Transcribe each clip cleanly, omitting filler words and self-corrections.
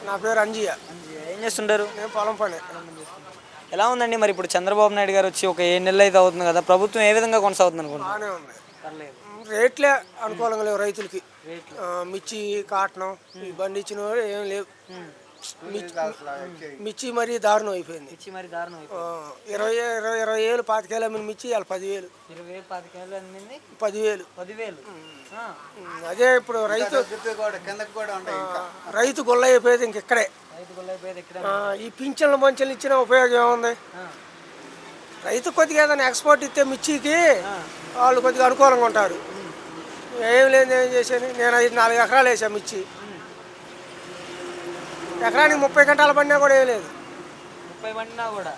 నా పేరు అంజియా. ఏం చేస్తుంటారు? నేను పొలం పని. ఎలా ఉందండి మరి ఇప్పుడు చంద్రబాబు నాయుడు గారు వచ్చి ఒక 7 నెలలు అయితే అవుతుంది కదా, ప్రభుత్వం ఏ విధంగా కొనసాగుతుంది అనుకుంటున్నారు? బాగానే ఉంది. రేట్లే అనుకూలంగా లేవు రైతులకి. మిర్చి కాటనం ఈ పండించిన ఏం లేవు. మిర్చి మరీ దారుణం అయిపోయింది. 20 ఏళ్ళు 25 ఏళ్ళు అమ్మిన మిర్చి ఇవాళ 10,000. 10,000. అదే ఇప్పుడు రైతు గొల్ల అయిపోయేది ఇక్కడే. ఈ పింఛన్ల మంచెలు ఇచ్చిన ఉపయోగం ఏముంది? రైతు కొద్దిగా ఏదైనా ఎక్స్పోర్ట్ ఇస్తే మిర్చికి వాళ్ళు కొద్దిగా అనుకూలంగా ఉంటారు. ఏం లేదు, ఏం చేశాను నేను 4 ఎకరాలు వేసాను మిర్చి. ఎకరానికి 30 గంటలు పడినా కూడా ఏం లేదు. 30 పడినా కూడా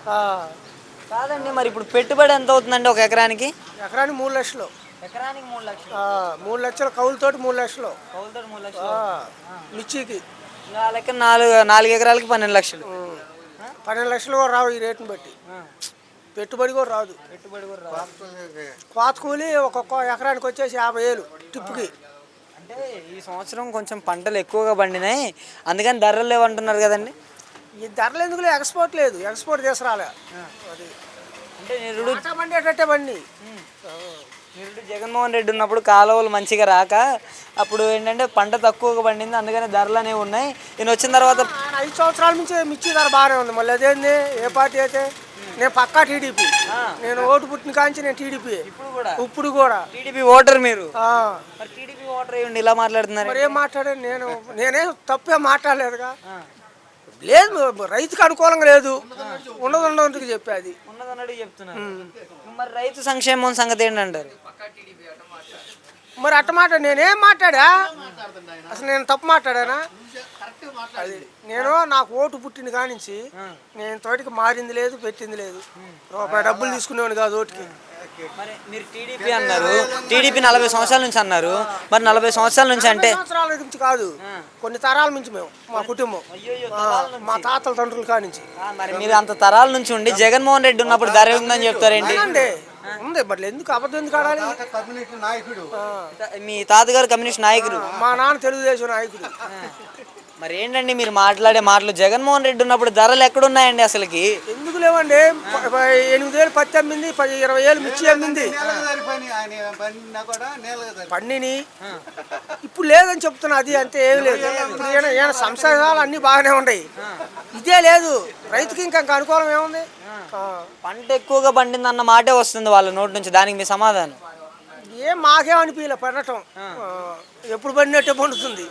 కాదండి. మరి ఇప్పుడు పెట్టుబడి ఎంత అవుతుందండి ఒక ఎకరానికి? ఎకరానికి 3 లక్షలు. ఎకరానికి 3 లక్షలు. 3 లక్షలు కౌలుతోటి 3 లక్షలు మిర్చికి. లెక్క 4 ఎకరాలకి 12 లక్షలు. 12 లక్షలు కూడా రావు ఈ రేటుని బట్టి. పెట్టుబడి కూడా రాదు. కోత కూలి ఒక్కొక్క ఎకరానికి వచ్చేసి 50,000 టిప్పుకి. అంటే ఈ సంవత్సరం కొంచెం పంటలు ఎక్కువగా పండినాయి, అందుకని ధరలు లేవంటున్నారు కదండి. ఈ ధరలు ఎందుకు లేదు? ఎక్స్పోర్ట్ లేదు, ఎక్స్పోర్ట్ తీసుకురాలే. అది అంటే నిరుడు పండేటట్టే బండి. నిరుడు జగన్మోహన్ రెడ్డి ఉన్నప్పుడు కాలువలు మంచిగా రాక అప్పుడు ఏంటంటే పంట తక్కువగా పండింది, అందుకని ధరలు అనేవి ఉన్నాయి. ఈయన వచ్చిన తర్వాత 5 సంవత్సరాల నుంచి మిర్చి ధర బాగానే ఉంది. మళ్ళీ అదేంది ఏ పార్టీ అయితే? నేను పక్కా టీడీపీ. నేను ఓటు పుట్టిన కాంచి నేను టీడీపీ. ఇప్పుడు కూడా టీడీపీ ఓటర్ మీరు. టీడీపీ ఓటర్ అయ్యండి ఇలా మాట్లాడుతున్నారు. మరి ఏం మాట్లాడాను నేనే తప్పే మాట్లాడలేదుగా. లేదు, రైతుకు అనుకూలంగా లేదు. ఉన్నదంటే చెప్పేది ఉన్నదన్నట్టు చెప్తున్నారు. మరి రైతు సంక్షేమం సంగతి ఏంటంటారు? మరి అట్ట మాట నేనేం మాట్లాడా? అసలు నేను తప్పు మాట్లాడానా? అది నాకు ఓటు పుట్టిన కానించి నేను తోటికి మారింది లేదు, పెట్టింది లేదు. రూపాయి డబ్బులు తీసుకునేవాడు కాదు ఓటుకి. మరి మీరు టీడీపీ అన్నారు, టీడీపీ 40 సంవత్సరాల నుంచి అన్నారు. మరి 40 సంవత్సరాల నుంచి అంటే సంవత్సరాల నుంచి కాదు, కొన్ని తరాల నుంచి మేము, మా కుటుంబం, మా తాతల తండ్రుల కానించి. మరి మీరు అంత తరాల నుంచి ఉండి జగన్మోహన్ రెడ్డి ఉన్నప్పుడు ధర ఉందని చెప్తారేంటి? ఉంది, బట్ ఎందుకు అబద్ధం ఎందుకు ఆడాలి? మీ తాతగారు కమ్యూనిస్ట్ నాయకుడు, మా నాన్న తెలుగుదేశం నాయకుడు. మరి ఏంటండి మీరు మాట్లాడే మాటలు? జగన్మోహన్ రెడ్డి ఉన్నప్పుడు ధరలు ఎక్కడున్నాయండి అసలుకి? ఎందుకు లేవండి? 8 ఏళ్ళు పత్తి అమ్మింది, 20 ఏళ్ళు మిర్చి అమ్మింది, పండిని. ఇప్పుడు లేదని చెప్తున్నా, అది అంతే, ఏమి లేదు. ఇప్పుడు ఈయన సంస్థలు అన్నీ బాగానే ఉన్నాయి, ఇదే లేదు. రైతుకి ఇంకా అనుకూలం ఏముంది? పంట ఎక్కువగా పండింది అన్న మాటే వస్తుంది వాళ్ళ నోటి నుంచి, దానికి మీ సమాధానం? ఏం మాకేమనిపించలే పడటం. ఎప్పుడు పండినట్టే పండుతుంది.